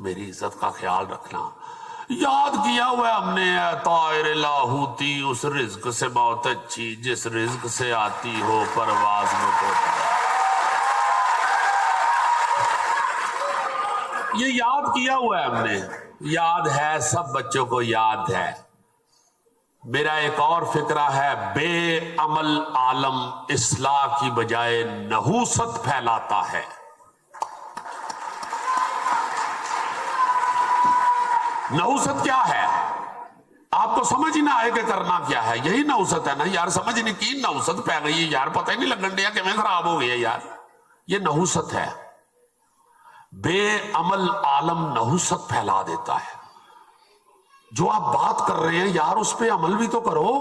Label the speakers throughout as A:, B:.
A: میری عزت کا خیال رکھنا. یاد کیا ہوا ہے ہم نے طائر لاہوتی اس رزق سے بہت اچھی جس رزق سے آتی ہو پرواز میں کوتا. یہ یاد کیا ہوا ہے ہم نے, یاد ہے, سب بچوں کو یاد ہے. میرا ایک اور فکرہ ہے, بے عمل عالم اصلاح کی بجائے نحوست پھیلاتا ہے. نحوست کیا ہے؟ آپ کو سمجھ ہی نہ آئے کہ کرنا کیا ہے, یہی نحوست ہے نا یار. سمجھ نہیں کی نحوست پہ گئی یار, پتہ ہی نہیں لگن دیا کہ میں خراب ہو گیا یار. یہ نحوست ہے. بے عمل عالم نحوست پھیلا دیتا ہے. جو آپ بات کر رہے ہیں یار اس پہ عمل بھی تو کرو.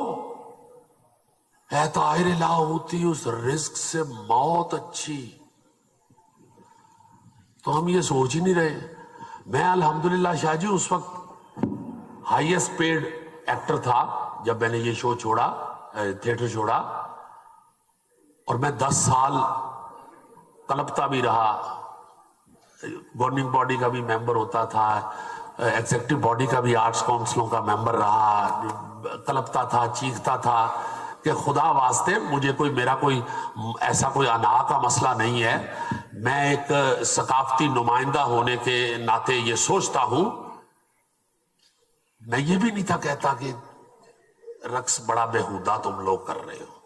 A: اے طائر لاہوتی اس رزق سے موت اچھی. تو ہم یہ سوچ ہی نہیں رہے. میں الحمدللہ شاہ جی اس وقت ہائیسٹ پیڈ ایکٹر تھا جب میں نے یہ شو چھوڑا, تھیٹر چھوڑا, اور میں 10 سال کلپتا بھی رہا, گورننگ باڈی کا بھی ممبر ہوتا تھا, ایگزیکٹو باڈی کا بھی آرٹس کونسلوں کا ممبر رہا, کلپتا تھا, چیختا تھا کہ خدا واسطے مجھے کوئی میرا کوئی ایسا کوئی انا کا مسئلہ نہیں ہے. میں ایک ثقافتی نمائندہ ہونے کے ناطے یہ سوچتا ہوں. میں یہ بھی نہیں تھا کہتا کہ رقص بڑا بےہودہ تم لوگ کر رہے ہو.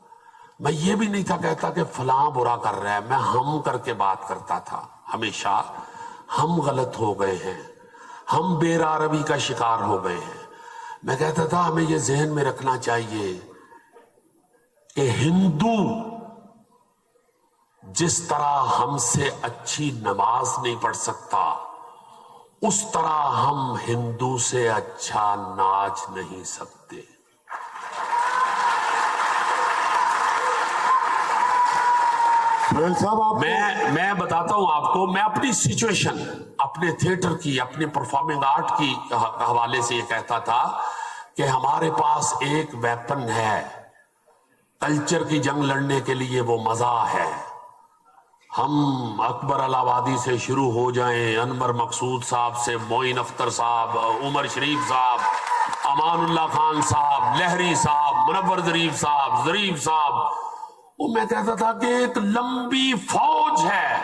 A: میں یہ بھی نہیں تھا کہتا کہ فلاں برا کر رہا ہے. میں ہم کر کے بات کرتا تھا ہمیشہ. ہم غلط ہو گئے ہیں, ہم بے روی کا شکار ہو گئے ہیں. میں کہتا تھا ہمیں یہ ذہن میں رکھنا چاہیے کہ ہندو جس طرح ہم سے اچھی نماز نہیں پڑھ سکتا اس طرح ہم ہندو سے اچھا ناچ نہیں سکتے. میں بتاتا ہوں آپ کو, میں اپنی سچویشن اپنے تھیٹر کی, اپنے پرفارمنگ آرٹ کی حوالے سے یہ کہتا تھا کہ ہمارے پاس ایک ویپن ہے کلچر کی جنگ لڑنے کے لیے, وہ مزہ ہے. ہم اکبر الہ آبادی سے شروع ہو جائیں, انور مقصود صاحب سے, معین اختر صاحب, عمر شریف صاحب, امان اللہ خان صاحب, لہری صاحب, منور ظریف صاحب, ظریف صاحب, وہ میں کہتا تھا کہ ایک لمبی فوج ہے.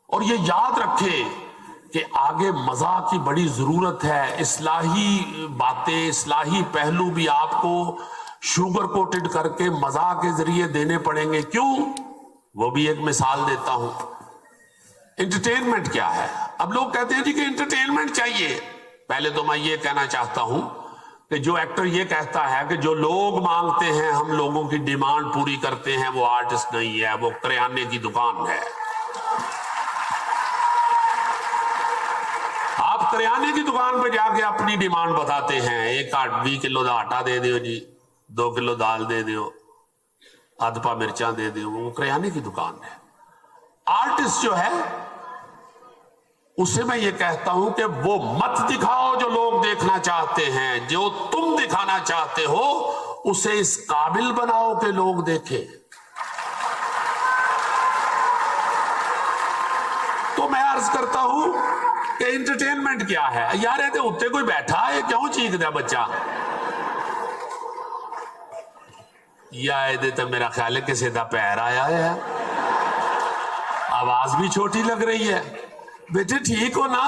A: اور یہ یاد رکھے کہ آگے مزاح کی بڑی ضرورت ہے. اصلاحی باتیں, اصلاحی پہلو بھی آپ کو شوگر کوٹڈ کر کے مزاح کے ذریعے دینے پڑیں گے. کیوں؟ وہ بھی ایک مثال دیتا ہوں. انٹرٹینمنٹ کیا ہے؟ اب لوگ کہتے ہیں جی کہ انٹرٹینمنٹ چاہیے. پہلے تو میں یہ کہنا چاہتا ہوں کہ جو ایکٹر یہ کہتا ہے کہ جو لوگ مانگتے ہیں ہم لوگوں کی ڈیمانڈ پوری کرتے ہیں, وہ آرٹسٹ نہیں ہے, وہ کریانے کی دکان ہے. آپ کریانے کی دکان پہ جا کے اپنی ڈیمانڈ بتاتے ہیں, 20 کلو آٹا دے دیو جی, 2 کلو دال دے دیو, آدھ پا مرچاں دے دیو. وہ کریانے کی دکان ہے. آرٹسٹ جو ہے اسے میں یہ کہتا ہوں کہ وہ مت دکھاؤ جو لوگ دیکھنا چاہتے ہیں, جو تم دکھانا چاہتے ہو اسے اس قابل بناؤ کہ لوگ دیکھیں. تو میں عرض کرتا ہوں کہ انٹرٹینمنٹ کیا ہے یار؟ یہ اتنے کوئی بیٹھا ہے, کیوں چیخ دیا بچہ؟ یا تو میرا خیال ہے کہ سیدھا پیر آیا ہے, آواز بھی چھوٹی لگ رہی ہے. بیٹے ٹھیک ہو نا؟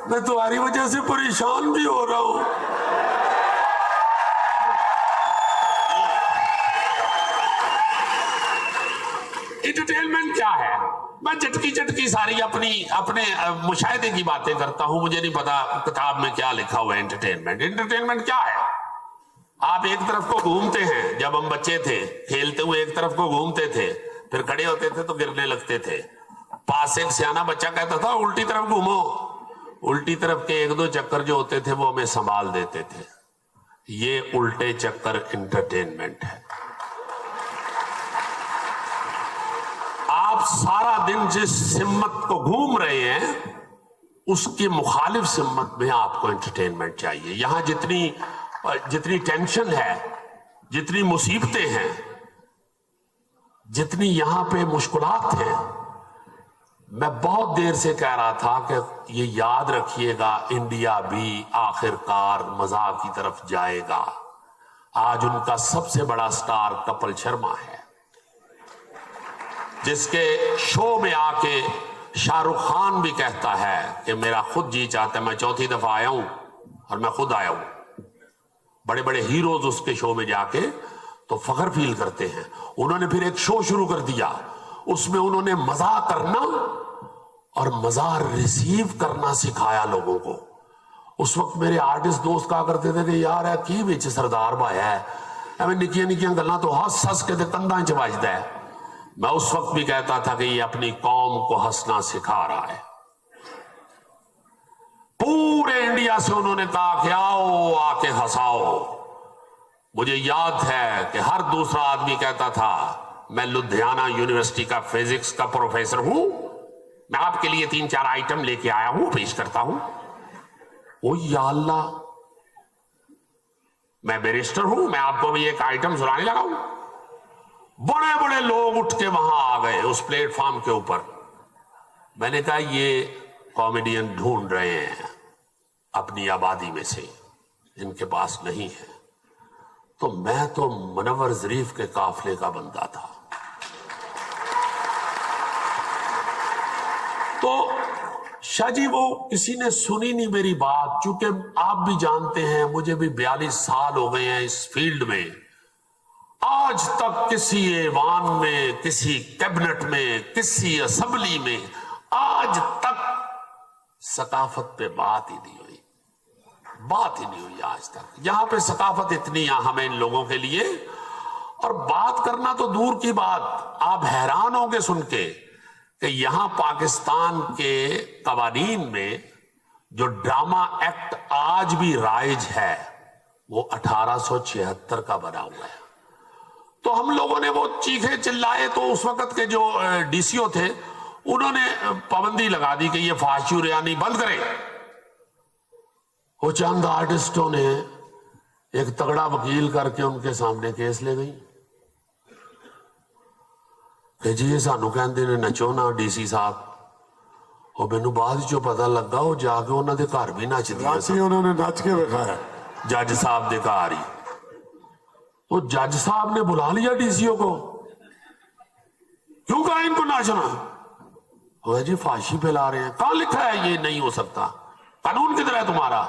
A: میں تمہاری وجہ سے پریشان بھی ہو رہا ہوں. انٹرٹینمنٹ کیا ہے؟ میں چٹکی ساری اپنے مشاہدے کی باتیں کرتا ہوں. مجھے نہیں پتا کتاب میں کیا لکھا ہوا ہے. انٹرٹینمنٹ کیا ہے؟ آپ ایک طرف کو گھومتے ہیں, جب ہم بچے تھے کھیلتے ہوئے ایک طرف کو گھومتے تھے, پھر کھڑے ہوتے تھے تو گرنے لگتے تھے. پاس ایک سیانا بچہ کہتا تھا الٹی طرف گھومو. الٹی طرف کے 1-2 چکر جو ہوتے تھے وہ ہمیں سنبھال دیتے تھے. یہ الٹے چکر انٹرٹینمنٹ ہے. آپ سارا دن جس سمت کو گھوم رہے ہیں اس کی مخالف سمت میں آپ کو انٹرٹینمنٹ چاہیے. یہاں جتنی ٹینشن ہے, جتنی مصیبتیں ہیں, جتنی یہاں پہ مشکلات ہیں, میں بہت دیر سے کہہ رہا تھا کہ یہ یاد رکھیے گا، انڈیا بھی آخر کار مزاح کی طرف جائے گا. آج ان کا سب سے بڑا سٹار کپل شرما ہے، جس کے شو میں آ کے شاہ رخ خان بھی کہتا ہے کہ میرا خود جی چاہتا ہے، میں چوتھی دفعہ آیا ہوں اور میں خود آیا ہوں. بڑے بڑے ہیروز اس کے شو میں جا کے تو فخر فیل کرتے ہیں. انہوں نے پھر ایک شو شروع کر دیا، اس میں انہوں نے مزاح کرنا اور مزاح ریسیو کرنا سکھایا لوگوں کو. اس وقت میرے آرٹسٹ دوست کہا کرتے تھے کہ یار ہے کی وچ سردار بھایا ہے، ایویں نکیاں نکیاں گلاں تو ہس ہس کے کندھاں چ وجدا ہے. میں اس وقت بھی کہتا تھا کہ یہ اپنی قوم کو ہنسنا سکھا رہا ہے. پورے انڈیا سے انہوں نے کہا کہ آؤ آ کے ہنساؤ. مجھے یاد ہے کہ ہر دوسرا آدمی کہتا تھا میں لدھیانہ یونیورسٹی کا فزکس کا پروفیسر ہوں، میں آپ کے لیے 3-4 آئٹم لے کے آیا ہوں، پیش کرتا ہوں. او یا اللہ، میں بیرسٹر ہوں، میں آپ کو بھی ایک آئٹم سنانے لگا ہوں. بڑے بڑے لوگ اٹھ کے وہاں آ گئے اس پلیٹ فارم کے اوپر. میں نے کہا یہ کامیڈین ڈھونڈ رہے ہیں اپنی آبادی میں سے، ان کے پاس نہیں ہے. تو میں تو منور ظریف کے قافلے کا بندہ تھا. تو شاہ جی وہ کسی نے سنی نہیں میری بات، چونکہ آپ بھی جانتے ہیں مجھے بھی 42 سال ہو گئے ہیں اس فیلڈ میں. آج تک کسی ایوان میں، کسی کیبنٹ میں، کسی اسمبلی میں آج تک ثقافت پہ بات ہی نہیں ہوئی، بات ہی نہیں ہوئی آج تک. یہاں پہ ثقافت اتنی اہم ہے ان لوگوں کے لیے، اور بات کرنا تو دور کی بات. آپ حیران ہوں گے سن کے کہ یہاں پاکستان کے قوانین میں جو ڈرامہ ایکٹ آج بھی رائج ہے وہ 1876 کا بنا ہوا ہے. تو ہم لوگوں نے وہ چیخے چلائے تو اس وقت کے جو ڈی سی او تھے انہوں نے پابندی لگا دی کہ یہ فحاشی و ریانی بند کرے. وہ چند آرٹسٹوں نے ایک تگڑا وکیل کر کے ان کے سامنے کیس لے گئی کہ جی سانو کہندے نے نچو نا ڈی سی صاحب. اور مینوں بعد جو پتہ لگا وہ جا کے انہوں نے گھر بھی نچ دیا سی،
B: انہوں نے نچ کے دکھایا
A: جج صاحب دے گھر ہی. تو جج صاحب نے بلا لیا ڈی سی او کو، کیوں کہا ان کو ناچنا؟ وہ جی فحاشی پھیلا رہے ہیں. کہاں لکھا ہے یہ نہیں ہو سکتا؟ قانون کدھر ہے تمہارا؟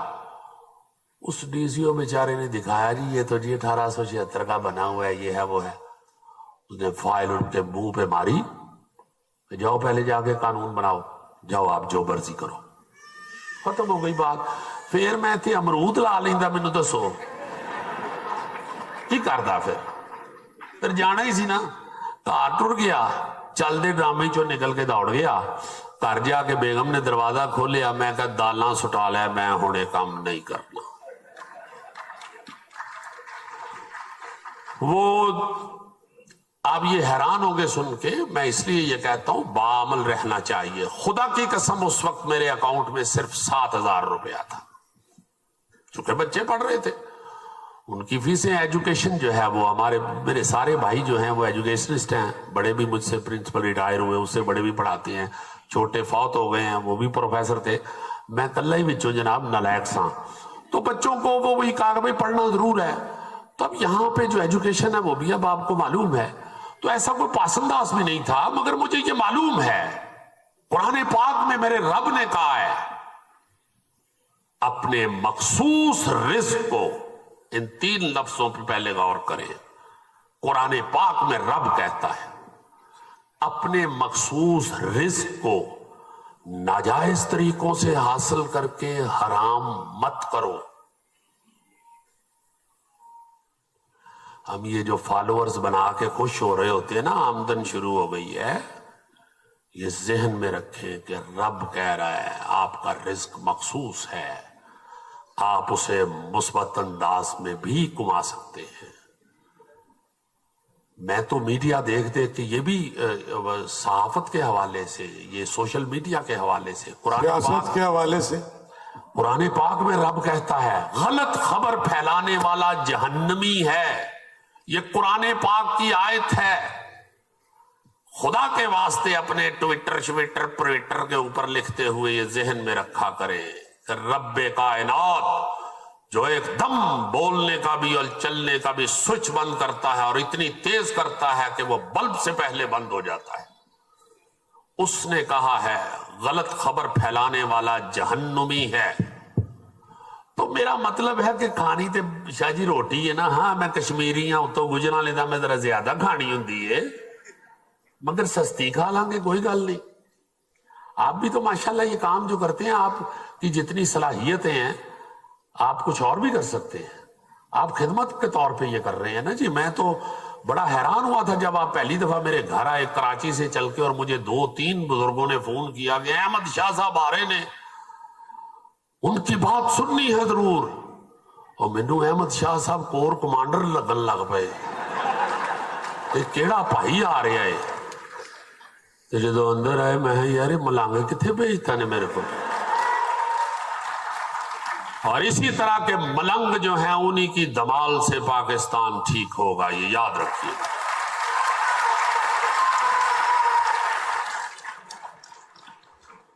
A: اس ڈی سی او بیچارے نے دکھایا جی یہ تو جی 1876 کا بنا ہوا ہے، یہ ہے وہ ہے. اس نے فائل ان کے منہ پہ ماری کہ جاؤ پہلے جا کے قانون بناؤ، جاؤ آپ جو مرضی کرو. ختم ہو گئی بات. پھر میں تے امرود لا لیندا، مینوں دسو کی کردا؟ پھر جانا ہی سی نا. گھر ٹر گیا، چل دے ڈرامے چوں نکل کے دوڑ گیا. گھر جا کے بیگم نے دروازہ کھولیا، میں کہا دالاں سٹا لے، میں ہن یہ کام نہیں کرنا. وہ آپ یہ حیران ہوں گے سن کے. میں اس لیے یہ کہتا ہوں باعمل رہنا چاہیے. خدا کی قسم اس وقت میرے اکاؤنٹ میں صرف 7,000 روپیہ تھا، چونکہ بچے پڑھ رہے تھے. ان کی فیسیں ایجوکیشن جو ہے وہ میرے سارے بھائی جو ہیں وہ ایجوکیشنسٹ ہیں. بڑے بھی مجھ سے پرنسپل ریٹائر ہوئے، اس سے بڑے بھی پڑھاتے ہیں. چھوٹے فوت ہو گئے ہیں، وہ بھی پروفیسر تھے. میں کلہ ہی بچوں جناب نالائق سا. تو بچوں کو وہ وہی کہا کہ بھائی پڑھنا ضرور ہے. تو اب یہاں پہ جو ایجوکیشن ہے وہ بھی اب آپ کو معلوم ہے. تو ایسا کوئی پاسنداز بھی نہیں تھا، مگر مجھے یہ معلوم ہے قرآن پاک میں میرے رب نے کہا ہے اپنے مخصوص رزق کو. ان 3 لفظوں پہ پہلے غور کریں. قرآن پاک میں رب کہتا ہے اپنے مخصوص رزق کو ناجائز طریقوں سے حاصل کر کے حرام مت کرو. ہم یہ جو فالوورز بنا کے خوش ہو رہے ہوتے ہیں نا، آمدن شروع ہو گئی ہے، یہ ذہن میں رکھیں کہ رب کہہ رہا ہے آپ کا رزق مخصوص ہے، آپ اسے مثبت انداز میں بھی کما سکتے ہیں. میں تو میڈیا دیکھ دیکھ کے یہ بھی صحافت کے حوالے سے، یہ سوشل میڈیا کے حوالے سے،
B: سیاست کے حوالے سے،
A: قرآن پاک میں رب کہتا ہے غلط خبر پھیلانے والا جہنمی ہے. یہ قرآن پاک کی آیت ہے. خدا کے واسطے اپنے ٹویٹر پرویٹر کے اوپر لکھتے ہوئے یہ ذہن میں رکھا کرے کہ رب کائنات جو ایک دم بولنے کا بھی اور چلنے کا بھی سوئچ بند کرتا ہے اور اتنی تیز کرتا ہے کہ وہ بلب سے پہلے بند ہو جاتا ہے، اس نے کہا ہے غلط خبر پھیلانے والا جہنمی ہے۔ تو میرا مطلب ہے کہ کھانی تے شاہ جی روٹی ہے نا، ہاں میں کشمیری ہوں تو گجرا لینا میں ذرا زیادہ کھانی ہوندی ہے، مگر سستی کھا لیں گے کوئی گل نہیں۔ آپ بھی تو ماشاءاللہ یہ کام جو کرتے ہیں، آپ کی جتنی صلاحیتیں ہیں آپ کچھ اور بھی کر سکتے ہیں، آپ خدمت کے طور پہ یہ کر رہے ہیں نا جی۔ میں تو بڑا حیران ہوا تھا جب آپ پہلی دفعہ میرے گھر آئے کراچی سے چل کے، اور مجھے 2-3 بزرگوں نے فون کیا کہ احمد شاہ صاحب آ رہے نے، ان کی بات سننی ہے ضرور۔ اور مینوں احمد شاہ صاحب کور کمانڈر لگن لگ پے کہ کیڑا بھائی آ رہا ہے۔ تو جدو اندر آئے میں یار ملانگے کتنے بھیجتا نے میرے کو۔ اور اسی طرح کے ملنگ جو ہیں انہی کی دمال سے پاکستان ٹھیک ہوگا، یہ یاد رکھیے۔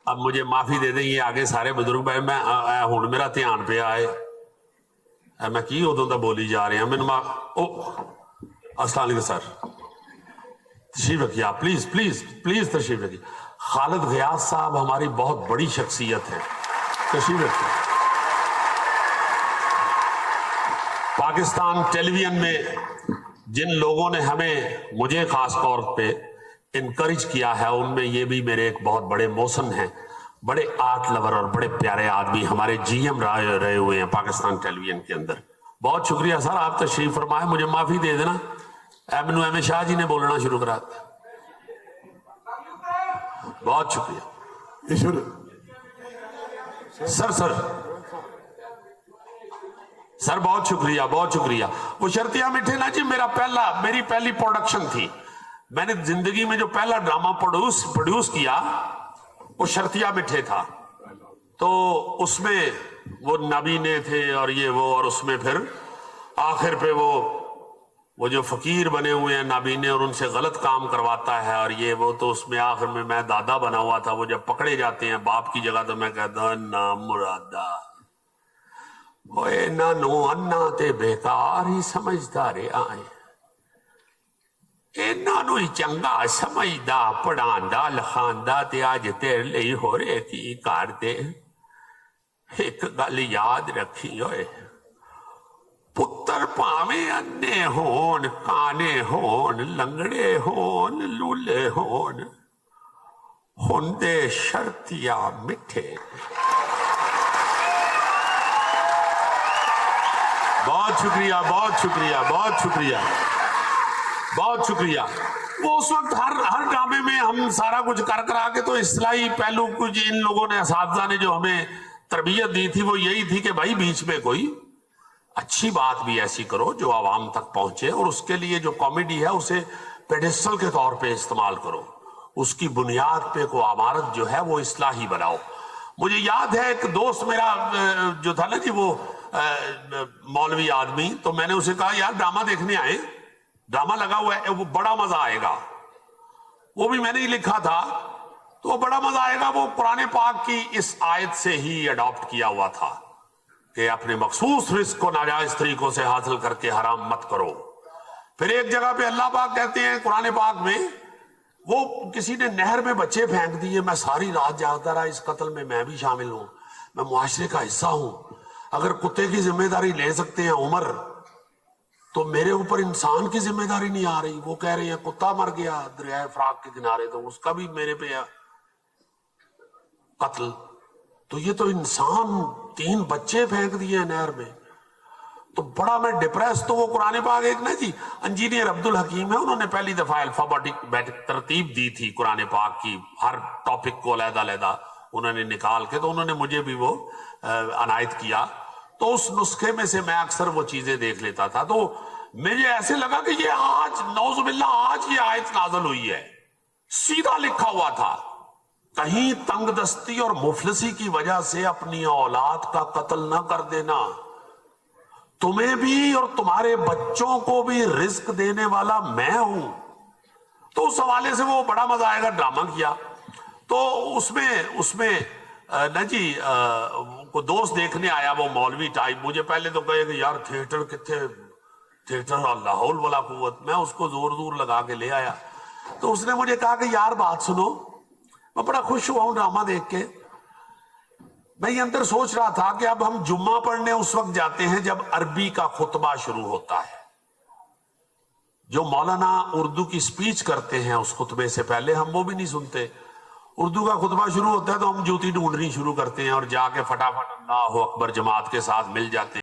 A: اب مجھے معافی دے دیں یہ آگے سارے بزرگ بھائی، میں ہوں میرا دھیان پہ آئے میں کی ادوں دا بولی جا رہے ہیں میں السلام علیکم سر، تشریف رکھیے آپ، پلیز پلیز پلیز تشریف رکھیے۔ خالد غیاث صاحب ہماری بہت بڑی شخصیت ہے، تشریف رکھیے۔ پاکستان ٹیلی ویژن میں جن لوگوں نے مجھے خاص طور پہ انکریج کیا ہے، ان میں یہ بھی میرے ایک بہت بڑے محسن ہیں، بڑے آرٹ لور اور بڑے پیارے آدمی، ہمارے جی ایم رہے ہوئے ہیں پاکستان ٹیلی ویژن کے اندر۔ بہت شکریہ سر، آپ تشریف فرمائے، مجھے معافی دے دینا، مینوں ایم شاہ جی نے بولنا شروع کرا دیا۔ بہت شکریہ سر بہت شکریہ بہت شکریہ۔ وہ شرطیہ میٹھے نا جی میری پہلی پروڈکشن تھی، میں نے زندگی میں جو پہلا ڈرامہ پروڈیوس کیا وہ شرطیہ میٹھے تھا۔ تو اس میں وہ نابینے تھے اور یہ وہ، اور اس میں پھر آخر پہ وہ جو فقیر بنے ہوئے ہیں نابینے اور ان سے غلط کام کرواتا ہے اور یہ وہ، تو اس میں آخر میں دادا بنا ہوا تھا۔ وہ جب پکڑے جاتے ہیں باپ کی جگہ تو میں کہتا ہوں نام مرادا نو انا تے بیکار ہی سمجھدا رہا ہے، انہوں ہی چنگا سمجھدا پڑھاندا لکھاندا تے اج تیرے لئی ہو رہے کی کر دے۔ ایک گل یاد رکھی ہوئے، پتر پاویں انے ہون کانے ہون لنگڑے ہون لولے ہون، ہوندے شرطیہ میٹھے۔ بہت شکریہ بہت شکریہ بہت شکریہ بہت شکریہ۔ وہ اس وقت ہر ڈرامے میں ہم سارا کچھ کرا کے، تو اصلاحی پہلو کچھ ان لوگوں نے اساتذہ نے جو ہمیں تربیت دی تھی وہ یہی تھی کہ بھائی بیچ میں کوئی اچھی بات بھی ایسی کرو جو عوام تک پہنچے، اور اس کے لیے جو کامیڈی ہے اسے پیڈسٹل کے طور پہ استعمال کرو، اس کی بنیاد پہ کوئی عمارت جو ہے وہ اصلاحی بناؤ۔ مجھے یاد ہے ایک دوست میرا جو تھا نا جی، وہ مولوی آدمی، تو میں نے اسے کہا یار ڈرامہ دیکھنے آئے، ڈرامہ لگا ہوا ہے، وہ بڑا مزہ آئے گا۔ وہ بھی میں نے ہی لکھا تھا، تو وہ بڑا مزہ آئے گا وہ قرآن پاک کی اس آیت سے ہی اڈاپٹ کیا ہوا تھا کہ اپنے مخصوص رزق کو ناجائز طریقوں سے حاصل کر کے حرام مت کرو۔ پھر ایک جگہ پہ اللہ پاک کہتے ہیں قرآن پاک میں، وہ کسی نے نہر میں بچے پھینک دیے، میں ساری رات جاگتا رہا، اس قتل میں بھی شامل ہوں، میں معاشرے کا حصہ ہوں، اگر کتے کی ذمہ داری لے سکتے ہیں عمر، تو میرے اوپر انسان کی ذمہ داری نہیں آ رہی۔ وہ کہہ رہے ہیں کتا مر گیا دریائے فراق کے کنارے، تو اس کا بھی میرے پہ قتل، تو یہ تو انسان 3 بچے پھینک دیے ہیں نہر میں، تو بڑا میں ڈپریس۔ تو وہ قرآن پاک ایک نا جی انجینئر عبد الحکیم ہے، انہوں نے پہلی دفعہ الفابیٹک ترتیب دی تھی قرآن پاک کی، ہر ٹاپک کو علیحدہ علیحدہ انہوں نے نکال کے، تو انہوں نے مجھے بھی وہ عنایت کیا، تو اس نسخے میں سے میں اکثر وہ چیزیں دیکھ لیتا تھا۔ تو مجھے ایسے لگا کہ یہ آج نعوذ باللہ آج یہ آیت نازل ہوئی ہے، سیدھا لکھا ہوا تھا، کہیں تنگ دستی اور مفلسی کی وجہ سے اپنی اولاد کا قتل نہ کر دینا، تمہیں بھی اور تمہارے بچوں کو بھی رزق دینے والا میں ہوں، تو اس حوالے سے وہ بڑا مزہ آئے گا ڈرامہ کیا. تو اس میں نا جی کو دوست دیکھنے آیا وہ مولوی ٹائپ. مجھے پہلے تو کہے کہ یار تھیٹر کتنے تھیٹر اللہ حول ولا قوت. میں اس کو زور زور لگا کے لے آیا. تو اس نے مجھے کہا کہ یار بات سنو, میں بڑا خوش ہوا ہوں ڈرامہ دیکھ کے. میں یہ اندر سوچ رہا تھا کہ اب ہم جمعہ پڑھنے اس وقت جاتے ہیں جب عربی کا خطبہ شروع ہوتا ہے. جو مولانا اردو کی سپیچ کرتے ہیں اس خطبے سے پہلے ہم وہ بھی نہیں سنتے. اردو کا خطبہ شروع ہوتا ہے تو ہم جوتی ڈھونڈنی شروع کرتے ہیں اور جا کے فٹافٹ اللہ اکبر جماعت کے ساتھ مل جاتے ہیں.